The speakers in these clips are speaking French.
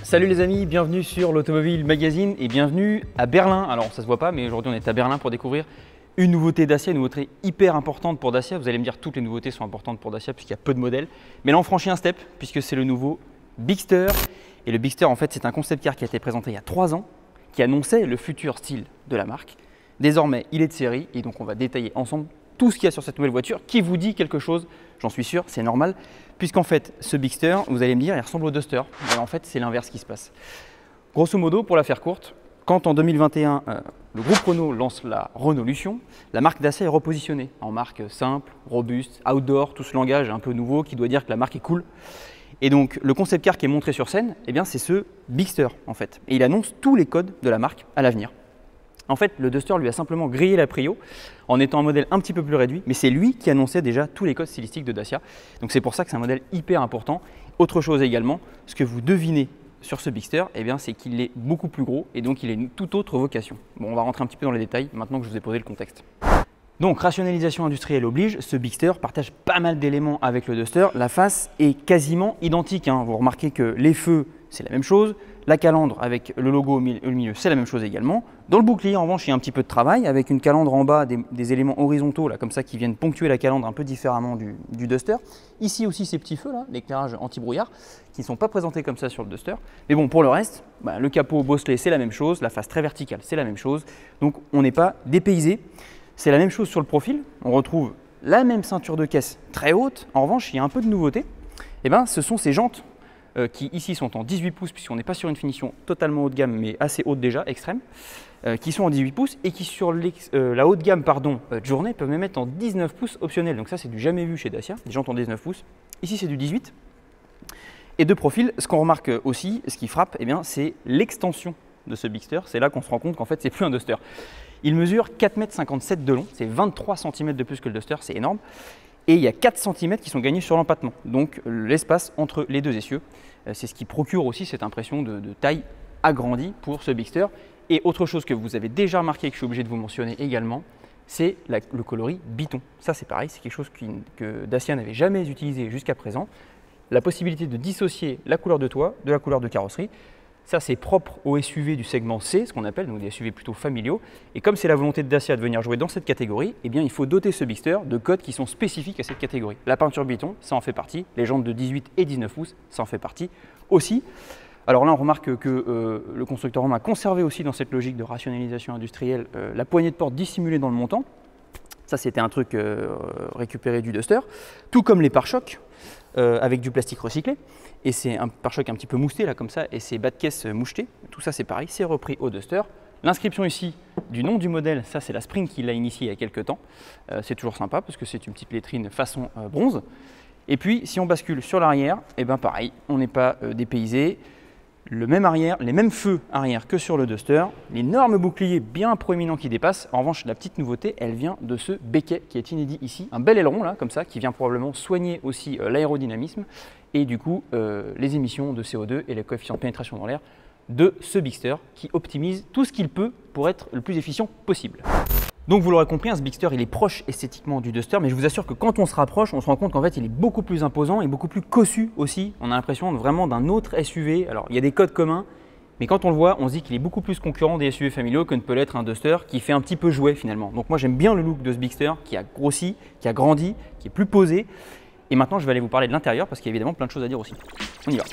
Salut les amis, bienvenue sur l'Automobile Magazine et bienvenue à Berlin. Alors ça se voit pas, mais aujourd'hui on est à Berlin pour découvrir une nouveauté Dacia, une nouveauté hyper importante pour Dacia. Vous allez me dire toutes les nouveautés sont importantes pour Dacia puisqu'il y a peu de modèles. Mais là on franchit un step puisque c'est le nouveau Bigster. Et le Bigster en fait c'est un concept car qui a été présenté il y a 3 ans, qui annonçait le futur style de la marque. Désormais il est de série et donc on va détailler ensemble tout ce qu'il y a sur cette nouvelle voiture qui vous dit quelque chose, j'en suis sûr, c'est normal. Puisqu'en fait, ce Bigster, vous allez me dire, il ressemble au Duster. Mais en fait, c'est l'inverse qui se passe. Grosso modo, pour la faire courte, quand en 2021, le groupe Renault lance la Renaulution, la marque Dacia est repositionnée en marque simple, robuste, outdoor, tout ce langage un peu nouveau qui doit dire que la marque est cool. Et donc, le concept car qui est montré sur scène, eh bien, c'est ce Bigster en fait. Et il annonce tous les codes de la marque à l'avenir. En fait, le Duster lui a simplement grillé la prio en étant un modèle un petit peu plus réduit, mais c'est lui qui annonçait déjà tous les codes stylistiques de Dacia. Donc c'est pour ça que c'est un modèle hyper important. Autre chose également, ce que vous devinez sur ce Bigster, eh bien, c'est qu'il est beaucoup plus gros et donc il a une toute autre vocation. Bon, on va rentrer un petit peu dans les détails maintenant que je vous ai posé le contexte. Donc, rationalisation industrielle oblige, ce Bigster partage pas mal d'éléments avec le Duster. La face est quasiment identique, hein. Vous remarquez que les feux, c'est la même chose. La calandre avec le logo au milieu, c'est la même chose également. Dans le bouclier, en revanche, il y a un petit peu de travail avec une calandre en bas, des éléments horizontaux là, comme ça qui viennent ponctuer la calandre un peu différemment du Duster. Ici aussi, ces petits feux là, l'éclairage anti-brouillard, qui ne sont pas présentés comme ça sur le Duster. Mais bon, pour le reste, le capot bosselé, c'est la même chose. La face très verticale, c'est la même chose. Donc, on n'est pas dépaysé. C'est la même chose sur le profil. On retrouve la même ceinture de caisse très haute. En revanche, il y a un peu de nouveauté. Eh ben, ce sont ces jantes qui ici sont en 18 pouces, puisqu'on n'est pas sur une finition totalement haut de gamme, mais assez haute déjà, extrême, qui sont en 18 pouces et qui sur la haute gamme de journée peuvent même être en 19 pouces optionnel. Donc ça, c'est du jamais vu chez Dacia, des jantes en 19 pouces. Ici, c'est du 18. Et de profil, ce qu'on remarque aussi, ce qui frappe, eh bien, c'est l'extension de ce Bigster. C'est là qu'on se rend compte qu'en fait, c'est plus un Duster. Il mesure 4,57 m de long, c'est 23 cm de plus que le Duster, c'est énorme. Et il y a 4 cm qui sont gagnés sur l'empattement, donc l'espace entre les deux essieux. C'est ce qui procure aussi cette impression de taille agrandie pour ce Bigster. Et autre chose que vous avez déjà remarqué, que je suis obligé de vous mentionner également, c'est le coloris Biton. Ça c'est pareil, c'est quelque chose que Dacia n'avait jamais utilisé jusqu'à présent. La possibilité de dissocier la couleur de toit de la couleur de carrosserie. Ça, c'est propre aux SUV du segment C, ce qu'on appelle donc des SUV plutôt familiaux. Et comme c'est la volonté de Dacia de venir jouer dans cette catégorie, eh bien, il faut doter ce Bigster de codes qui sont spécifiques à cette catégorie. La peinture Biton, ça en fait partie. Les jantes de 18 et 19 pouces, ça en fait partie aussi. Alors là, on remarque que le constructeur allemand a conservé aussi dans cette logique de rationalisation industrielle la poignée de porte dissimulée dans le montant. Ça, c'était un truc récupéré du Duster. Tout comme les pare-chocs avec du plastique recyclé. Et c'est un pare-choc un petit peu mousseté là comme ça et c'est bas de caisse moucheté. Tout ça c'est pareil, c'est repris au Duster. L'inscription ici du nom du modèle, ça c'est la Spring qui l'a initié il y a quelques temps. C'est toujours sympa parce que c'est une petite lettrine façon bronze. Et puis si on bascule sur l'arrière, et bien pareil, on n'est pas dépaysé. Le même arrière, les mêmes feux arrière que sur le Duster, l'énorme bouclier bien proéminent qui dépasse. En revanche, la petite nouveauté, elle vient de ce béquet qui est inédit ici. Un bel aileron là, comme ça, qui vient probablement soigner aussi l'aérodynamisme et du coup les émissions de CO2 et les coefficients de pénétration dans l'air de ce Bigster qui optimise tout ce qu'il peut pour être le plus efficient possible. Donc vous l'aurez compris, ce Bigster il est proche esthétiquement du Duster, mais je vous assure que quand on se rapproche, on se rend compte qu'en fait il est beaucoup plus imposant et beaucoup plus cossu aussi. On a l'impression vraiment d'un autre SUV. Alors il y a des codes communs, mais quand on le voit, on se dit qu'il est beaucoup plus concurrent des SUV familiaux que ne peut l'être un Duster qui fait un petit peu jouet finalement. Donc moi j'aime bien le look de ce Bigster qui a grossi, qui a grandi, qui est plus posé. Et maintenant je vais aller vous parler de l'intérieur parce qu'il y a évidemment plein de choses à dire aussi. On y va.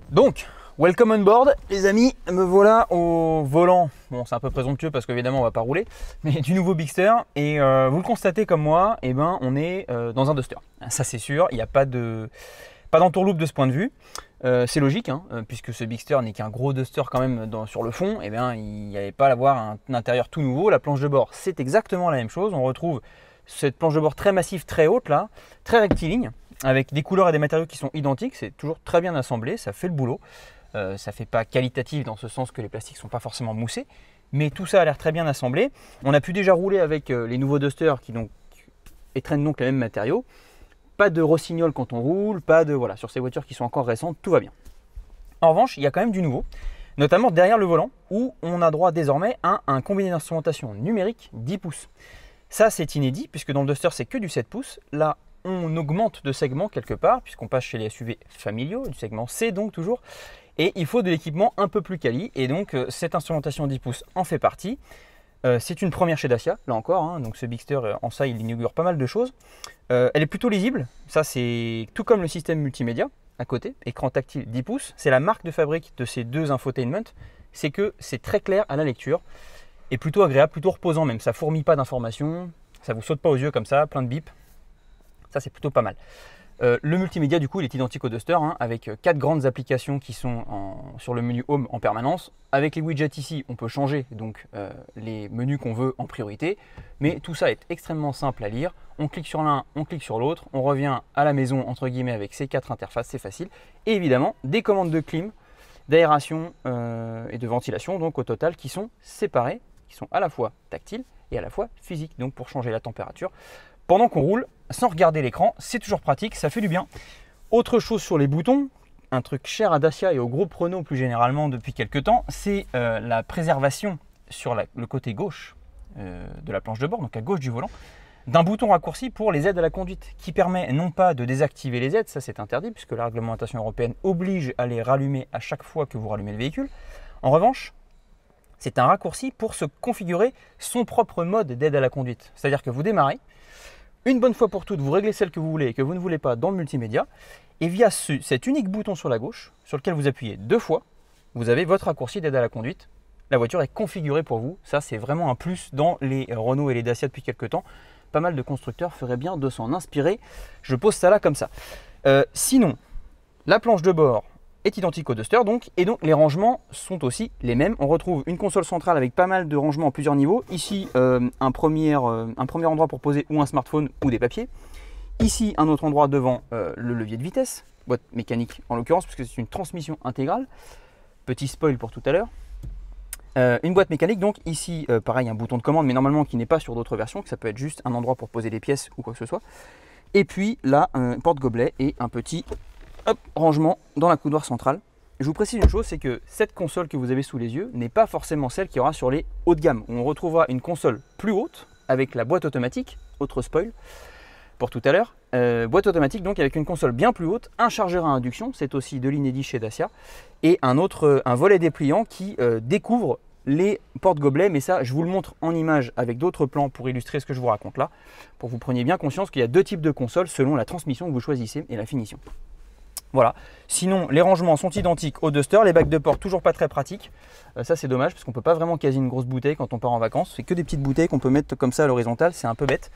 Donc, welcome on board les amis, me voilà au volant, bon c'est un peu présomptueux parce qu'évidemment on va pas rouler, mais du nouveau Bigster et vous le constatez comme moi, eh ben, on est dans un Duster, ça c'est sûr, il n'y a pas d'entourloupe de ce point de vue, c'est logique hein, puisque ce Bigster n'est qu'un gros Duster quand même sur le fond, eh bien, il n'y avait pas à avoir un intérieur tout nouveau, la planche de bord c'est exactement la même chose, on retrouve cette planche de bord très massive, très haute là, très rectiligne, avec des couleurs et des matériaux qui sont identiques, c'est toujours très bien assemblé, ça fait le boulot. Ça ne fait pas qualitatif dans ce sens que les plastiques ne sont pas forcément moussés, mais tout ça a l'air très bien assemblé. On a pu déjà rouler avec les nouveaux Duster qui étreignent donc les mêmes matériaux. Pas de rossignol quand on roule, pas de voilà, sur ces voitures qui sont encore récentes, tout va bien. En revanche, il y a quand même du nouveau. notamment derrière le volant, où on a droit désormais à un combiné d'instrumentation numérique 10 pouces. Ça, c'est inédit, puisque dans le Duster, c'est que du 7 pouces. Là, on augmente de segment quelque part, puisqu'on passe chez les SUV familiaux, du segment C donc toujours, et il faut de l'équipement un peu plus quali, et donc cette instrumentation 10 pouces en fait partie. C'est une première chez Dacia, là encore, hein, donc ce Bigster, en ça, il inaugure pas mal de choses. Elle est plutôt lisible, ça c'est tout comme le système multimédia, à côté, écran tactile 10 pouces, c'est la marque de fabrique de ces deux infotainment, c'est que c'est très clair à la lecture, et plutôt agréable, plutôt reposant même, ça fourmille pas d'informations, ça vous saute pas aux yeux comme ça, plein de bips, ça c'est plutôt pas mal. Le multimédia du coup il est identique au Duster, hein, avec 4 grandes applications qui sont sur le menu Home en permanence. Avec les widgets ici on peut changer donc les menus qu'on veut en priorité, mais tout ça est extrêmement simple à lire. On clique sur l'un, on clique sur l'autre, on revient à la maison entre guillemets avec ces 4 interfaces, c'est facile. Et évidemment des commandes de clim, d'aération et de ventilation donc au total qui sont séparées, qui sont à la fois tactiles et à la fois physiques, donc pour changer la température pendant qu'on roule sans regarder l'écran, c'est toujours pratique, ça fait du bien. Autre chose sur les boutons, un truc cher à Dacia et au groupe Renault plus généralement depuis quelques temps, c'est la préservation sur le côté gauche de la planche de bord, donc à gauche du volant, d'un bouton raccourci pour les aides à la conduite qui permet non pas de désactiver les aides, ça c'est interdit puisque la réglementation européenne oblige à les rallumer à chaque fois que vous rallumez le véhicule. En revanche, c'est un raccourci pour se configurer son propre mode d'aide à la conduite. C'est-à-dire que vous démarrez, une bonne fois pour toutes, vous réglez celle que vous voulez et que vous ne voulez pas dans le multimédia. Et via cet unique bouton sur la gauche, sur lequel vous appuyez 2 fois, vous avez votre raccourci d'aide à la conduite. La voiture est configurée pour vous. Ça, c'est vraiment un plus dans les Renault et les Dacia depuis quelques temps. Pas mal de constructeurs feraient bien de s'en inspirer. Je pose ça là comme ça. Sinon, la planche de bord est identique au Duster donc, et donc les rangements sont aussi les mêmes. On retrouve une console centrale avec pas mal de rangements en plusieurs niveaux. Ici, un premier endroit pour poser ou un smartphone ou des papiers. Ici, un autre endroit devant le levier de vitesse, boîte mécanique en l'occurrence, puisque c'est une transmission intégrale. Petit spoil pour tout à l'heure. Une boîte mécanique, donc ici, pareil, un bouton de commande, mais normalement qui n'est pas sur d'autres versions, que ça peut être juste un endroit pour poser des pièces ou quoi que ce soit. Et puis là, un porte-gobelet et un petit rangement dans la coudoir centrale. Je vous précise une chose, c'est que cette console que vous avez sous les yeux n'est pas forcément celle qui aura sur les hauts de gamme, où on retrouvera une console plus haute avec la boîte automatique, autre spoil pour tout à l'heure, boîte automatique donc avec une console bien plus haute, un chargeur à induction, c'est aussi de l'inédit chez Dacia, et un volet dépliant qui découvre les porte-gobelets, mais ça je vous le montre en image avec d'autres plans pour illustrer ce que je vous raconte là, pour que vous preniez bien conscience qu'il y a 2 types de consoles selon la transmission que vous choisissez et la finition. Voilà, sinon les rangements sont identiques au Duster, les bacs de porte toujours pas très pratiques, ça c'est dommage parce qu'on peut pas vraiment caser une grosse bouteille quand on part en vacances, c'est que des petites bouteilles qu'on peut mettre comme ça à l'horizontale, c'est un peu bête.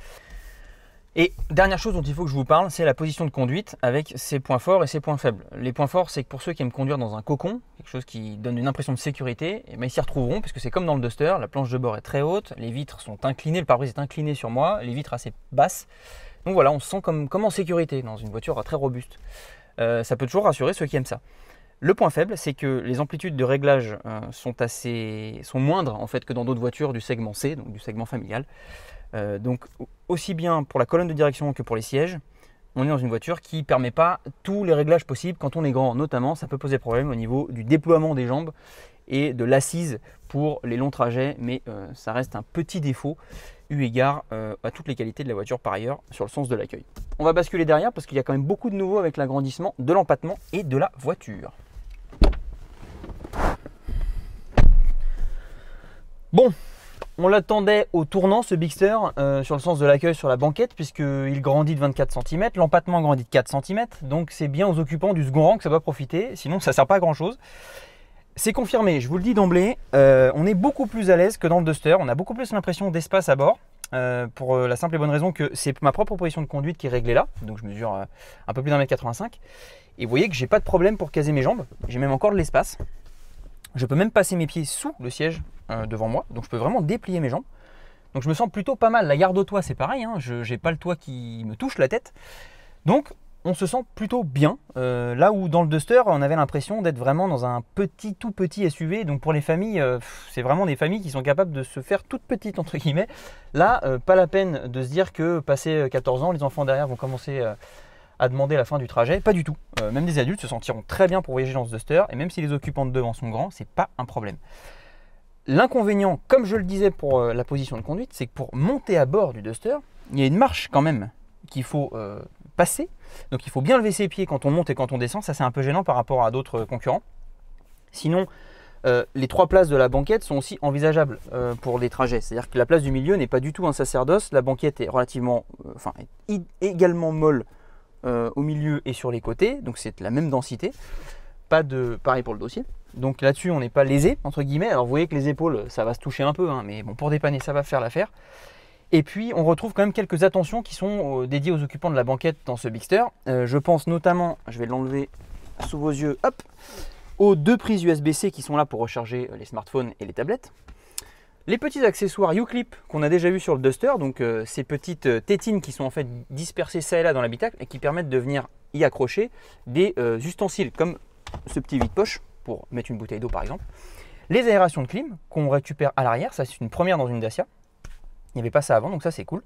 Et dernière chose dont il faut que je vous parle, c'est la position de conduite avec ses points forts et ses points faibles. Les points forts, c'est que pour ceux qui aiment conduire dans un cocon, quelque chose qui donne une impression de sécurité, et bien ils s'y retrouveront parce que c'est comme dans le Duster, la planche de bord est très haute, les vitres sont inclinées, le pare-brise est incliné sur moi, les vitres assez basses. Donc voilà, on se sent comme en sécurité dans une voiture très robuste. Ça peut toujours rassurer ceux qui aiment ça. Le point faible, c'est que les amplitudes de réglage sont moindres en fait que dans d'autres voitures du segment C, donc du segment familial. Donc aussi bien pour la colonne de direction que pour les sièges, on est dans une voiture qui ne permet pas tous les réglages possibles quand on est grand. Notamment, ça peut poser problème au niveau du déploiement des jambes et de l'assise pour les longs trajets, mais ça reste un petit défaut eu égard à toutes les qualités de la voiture par ailleurs sur le sens de l'accueil. On va basculer derrière parce qu'il y a quand même beaucoup de nouveaux avec l'agrandissement de l'empattement et de la voiture. Bon, on l'attendait au tournant ce Bigster sur le sens de l'accueil sur la banquette puisqu'il grandit de 24 cm, l'empattement grandit de 4 cm, donc c'est bien aux occupants du second rang que ça doit profiter, sinon ça ne sert pas à grand chose. C'est confirmé, je vous le dis d'emblée, on est beaucoup plus à l'aise que dans le Duster, on a beaucoup plus l'impression d'espace à bord, pour la simple et bonne raison que c'est ma propre position de conduite qui est réglée là, donc je mesure un peu plus d'1,85 m, et vous voyez que j'ai pas de problème pour caser mes jambes, j'ai même encore de l'espace. Je peux même passer mes pieds sous le siège devant moi, donc je peux vraiment déplier mes jambes. Donc je me sens plutôt pas mal. La garde au toit c'est pareil, hein, je n'ai pas le toit qui me touche la tête. Donc on se sent plutôt bien. Là où dans le Duster on avait l'impression d'être vraiment dans un tout petit SUV. Donc pour les familles, c'est vraiment des familles qui sont capables de se faire toutes petites entre guillemets. Là, pas la peine de se dire que passé 14 ans, les enfants derrière vont commencer à demander la fin du trajet, pas du tout. Même des adultes se sentiront très bien pour voyager dans ce Duster, et même si les occupants de devant sont grands, c'est pas un problème. L'inconvénient, comme je le disais pour la position de conduite, c'est que pour monter à bord du Duster, il y a une marche quand même qu'il faut passer. Donc il faut bien lever ses pieds quand on monte et quand on descend. Ça, c'est un peu gênant par rapport à d'autres concurrents. Sinon, les 3 places de la banquette sont aussi envisageables pour les trajets. C'est-à-dire que la place du milieu n'est pas du tout un sacerdoce. La banquette est relativement, également molle au milieu et sur les côtés. Donc c'est la même densité. Pareil pour le dossier. Donc là-dessus, on n'est pas lésé, entre guillemets. Alors vous voyez que les épaules, ça va se toucher un peu, hein, mais bon, pour dépanner, ça va faire l'affaire. Et puis, on retrouve quand même quelques attentions qui sont dédiées aux occupants de la banquette dans ce Bigster. Je pense notamment, je vais l'enlever sous vos yeux, hop, aux 2 prises USB-C qui sont là pour recharger les smartphones et les tablettes. Les petits accessoires U-Clip qu'on a déjà vu sur le Duster, donc ces petites tétines qui sont en fait dispersées ça et là dans l'habitacle et qui permettent de venir y accrocher des ustensiles comme ce petit vide-poche pour mettre une bouteille d'eau par exemple. Les aérations de clim qu'on récupère à l'arrière, ça c'est une première dans une Dacia. Il n'y avait pas ça avant, donc ça c'est cool.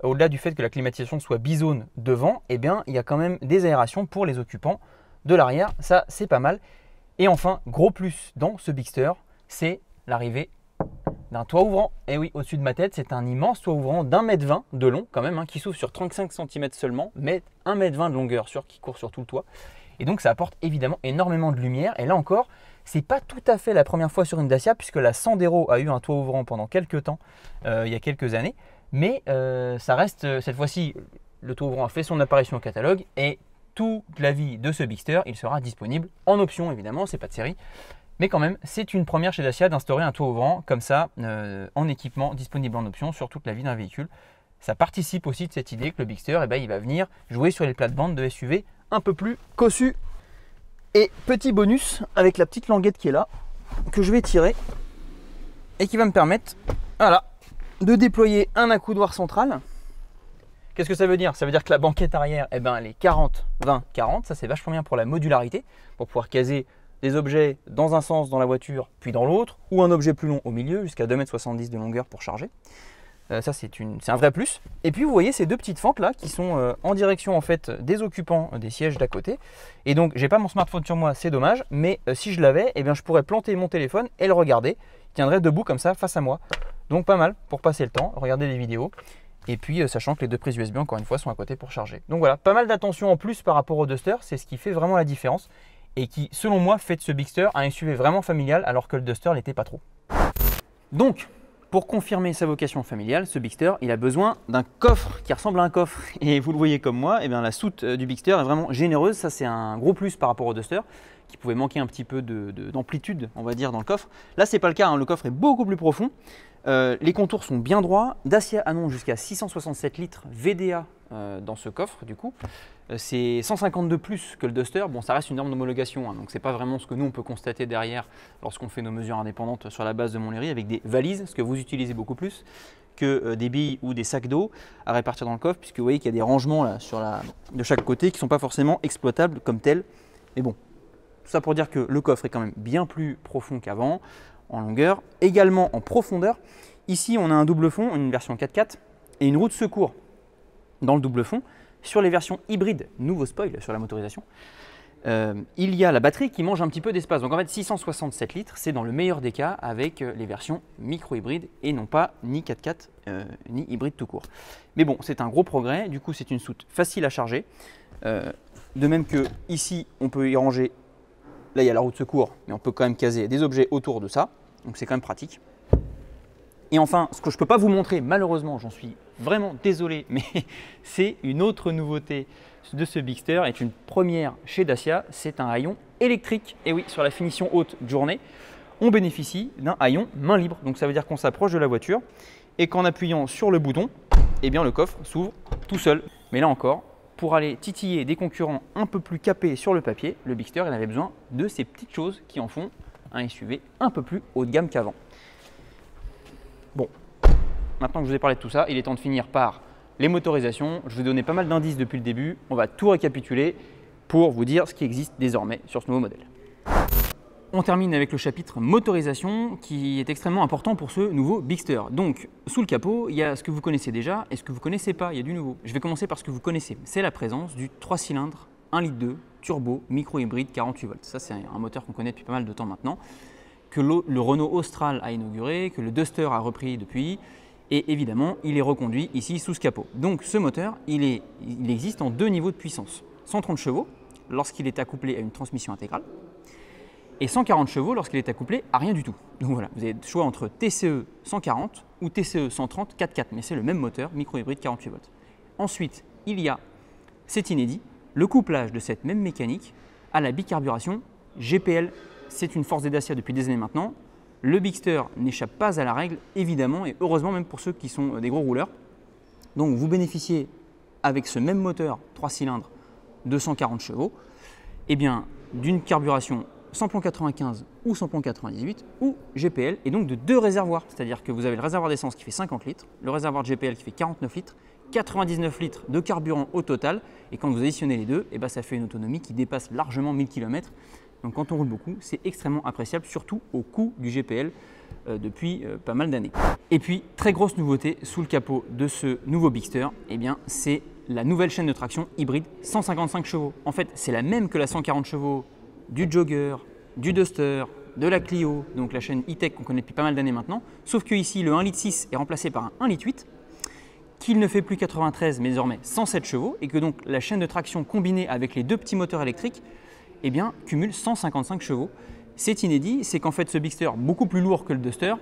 Au-delà du fait que la climatisation soit bizone devant, eh bien, il y a quand même des aérations pour les occupants de l'arrière. Ça, c'est pas mal. Et enfin, gros plus dans ce Bigster, c'est l'arrivée d'un toit ouvrant. Et oui, au-dessus de ma tête, c'est un immense toit ouvrant d'1,20 m de long quand même, hein, qui s'ouvre sur 35 cm seulement, mais 1,20 m de longueur qui court sur tout le toit. Et donc ça apporte évidemment énormément de lumière. Et là encore, c'est pas tout à fait la première fois sur une Dacia, puisque la Sandero a eu un toit ouvrant pendant quelques temps, il y a quelques années. Mais ça reste, cette fois-ci, le toit ouvrant a fait son apparition au catalogue et toute la vie de ce Bigster, il sera disponible en option évidemment, c'est pas de série. Mais quand même, c'est une première chez Dacia d'instaurer un toit ouvrant comme ça, en équipement, disponible en option sur toute la vie d'un véhicule. Ça participe aussi de cette idée que le Bigster, eh ben, il va venir jouer sur les plates-bandes de SUV un peu plus cossu. Et petit bonus avec la petite languette qui est là, que je vais tirer et qui va me permettre, voilà, de déployer un accoudoir central. Qu'est-ce que ça veut dire? Ça veut dire que la banquette arrière, eh ben, elle est 40-20-40. Ça, c'est vachement bien pour la modularité, pour pouvoir caser des objets dans un sens dans la voiture, puis dans l'autre, ou un objet plus long au milieu, jusqu'à 2,70 m de longueur pour charger. Ça, c'est un vrai plus. Et puis, vous voyez ces 2 petites fentes là qui sont en direction en fait des occupants des sièges d'à côté. Et donc, j'ai pas mon smartphone sur moi, c'est dommage. Mais si je l'avais, eh bien, je pourrais planter mon téléphone et le regarder. Il tiendrait debout comme ça face à moi. Donc, pas mal pour passer le temps, regarder des vidéos. Et puis, sachant que les 2 prises USB, encore une fois, sont à côté pour charger. Donc voilà, pas mal d'attention en plus par rapport au Duster. C'est ce qui fait vraiment la différence. Et qui, selon moi, fait de ce Bigster un SUV vraiment familial, alors que le Duster l'était pas trop. Donc, pour confirmer sa vocation familiale, ce Bigster, il a besoin d'un coffre qui ressemble à un coffre. Et vous le voyez comme moi, eh bien, la soute du Bigster est vraiment généreuse. Ça, c'est un gros plus par rapport au Duster, qui pouvait manquer un petit peu d'amplitude, on va dire, dans le coffre. Là, c'est pas le cas, hein. Le coffre est beaucoup plus profond. Les contours sont bien droits. Dacia annonce jusqu'à 667 litres VDA dans ce coffre, du coup. C'est 150 de plus que le Duster. Bon, ça reste une norme d'homologation, hein, donc c'est pas vraiment ce que nous on peut constater derrière lorsqu'on fait nos mesures indépendantes sur la base de Montlhéry avec des valises, ce que vous utilisez beaucoup plus que des billes ou des sacs d'eau à répartir dans le coffre, puisque vous voyez qu'il y a des rangements là, de chaque côté qui ne sont pas forcément exploitables comme tels. Mais bon, tout ça pour dire que le coffre est quand même bien plus profond qu'avant, en longueur, également en profondeur. Ici, on a un double fond, une version 4x4 et une roue de secours dans le double fond. Sur les versions hybrides, nouveau spoil sur la motorisation, il y a la batterie qui mange un petit peu d'espace. Donc en fait 667 litres, c'est dans le meilleur des cas avec les versions micro-hybrides et non pas ni 4x4 ni hybride tout court. Mais bon, c'est un gros progrès, du coup c'est une soute facile à charger. De même que ici, on peut y ranger, là il y a la roue de secours, mais on peut quand même caser des objets autour de ça, donc c'est quand même pratique. Et enfin, ce que je ne peux pas vous montrer, malheureusement, j'en suis vraiment désolé, mais c'est une autre nouveauté de ce Bigster, est une première chez Dacia, c'est un haillon électrique. Et oui, sur la finition haute journée, on bénéficie d'un haillon main libre. Donc ça veut dire qu'on s'approche de la voiture et qu'en appuyant sur le bouton, eh bien, le coffre s'ouvre tout seul. Mais là encore, pour aller titiller des concurrents un peu plus capés sur le papier, le Bigster il avait besoin de ces petites choses qui en font un SUV un peu plus haut de gamme qu'avant. Bon, maintenant que je vous ai parlé de tout ça, il est temps de finir par les motorisations. Je vous ai donné pas mal d'indices depuis le début. On va tout récapituler pour vous dire ce qui existe désormais sur ce nouveau modèle. On termine avec le chapitre motorisation qui est extrêmement important pour ce nouveau Bigster. Donc, sous le capot, il y a ce que vous connaissez déjà et ce que vous ne connaissez pas, il y a du nouveau. Je vais commencer par ce que vous connaissez. C'est la présence du 3 cylindres, 1,2 litre, turbo, micro-hybride, 48 volts. Ça, c'est un moteur qu'on connaît depuis pas mal de temps maintenant, que le Renault Austral a inauguré, que le Duster a repris depuis, et évidemment, il est reconduit ici sous ce capot. Donc, ce moteur, il existe en 2 niveaux de puissance. 130 chevaux lorsqu'il est accouplé à une transmission intégrale, et 140 chevaux lorsqu'il est accouplé à rien du tout. Donc voilà, vous avez le choix entre TCE 140 ou TCE 130 4x4, mais c'est le même moteur, micro-hybride 48 volts. Ensuite, il y a, c'est inédit, le couplage de cette même mécanique à la bicarburation GPL. C'est une force des Dacia depuis des années maintenant. Le Bigster n'échappe pas à la règle, évidemment, et heureusement même pour ceux qui sont des gros rouleurs. Donc vous bénéficiez avec ce même moteur 3 cylindres de 140 chevaux, eh bien, d'une carburation samplon 95 ou samplon 98 ou GPL, et donc de 2 réservoirs. C'est-à-dire que vous avez le réservoir d'essence qui fait 50 litres, le réservoir de GPL qui fait 49 litres, 99 litres de carburant au total, et quand vous additionnez les deux, eh ben, ça fait une autonomie qui dépasse largement 1000 km. Donc quand on roule beaucoup, c'est extrêmement appréciable, surtout au coût du GPL depuis pas mal d'années. Et puis, très grosse nouveauté sous le capot de ce nouveau Bigster, eh bien, c'est la nouvelle chaîne de traction hybride 155 chevaux. En fait, c'est la même que la 140 chevaux du Jogger, du Duster, de la Clio, donc la chaîne e-tech qu'on connaît depuis pas mal d'années maintenant, sauf que ici le 1,6 litre est remplacé par un 1,8 litre, qu'il ne fait plus 93 mais désormais 107 chevaux, et que donc la chaîne de traction combinée avec les 2 petits moteurs électriques, eh bien, cumule 155 chevaux. C'est inédit, c'est qu'en fait ce Bigster, beaucoup plus lourd que le Duster,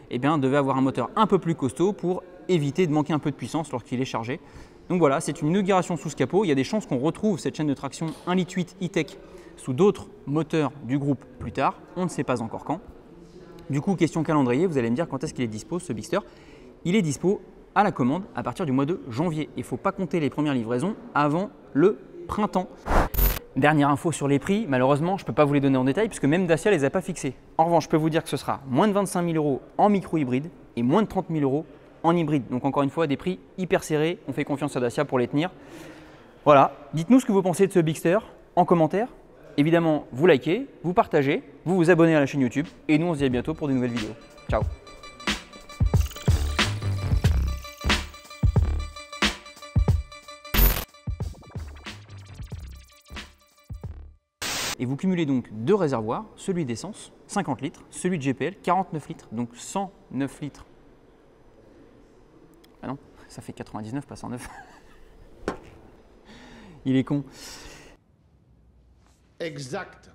eh bien, devait avoir un moteur un peu plus costaud pour éviter de manquer un peu de puissance lorsqu'il est chargé. Donc voilà, c'est une inauguration sous ce capot. Il y a des chances qu'on retrouve cette chaîne de traction 1,8 litre e-tech sous d'autres moteurs du groupe plus tard. On ne sait pas encore quand. Du coup, question calendrier, vous allez me dire quand est-ce qu'il est dispo ce Bigster. Il est dispo à la commande à partir du mois de janvier. Il ne faut pas compter les premières livraisons avant le printemps. Dernière info sur les prix, malheureusement, je ne peux pas vous les donner en détail puisque même Dacia ne les a pas fixés. En revanche, je peux vous dire que ce sera moins de 25 000 € en micro-hybride et moins de 30 000 € en hybride. Donc encore une fois, des prix hyper serrés. On fait confiance à Dacia pour les tenir. Voilà, dites-nous ce que vous pensez de ce Bigster en commentaire. Évidemment, vous likez, vous partagez, vous vous abonnez à la chaîne YouTube et nous on se dit à bientôt pour de nouvelles vidéos. Ciao. Et vous cumulez donc 2 réservoirs, celui d'essence, 50 litres, celui de GPL, 49 litres, donc 109 litres. Ah non, ça fait 99, pas 109. Il est con. Exact.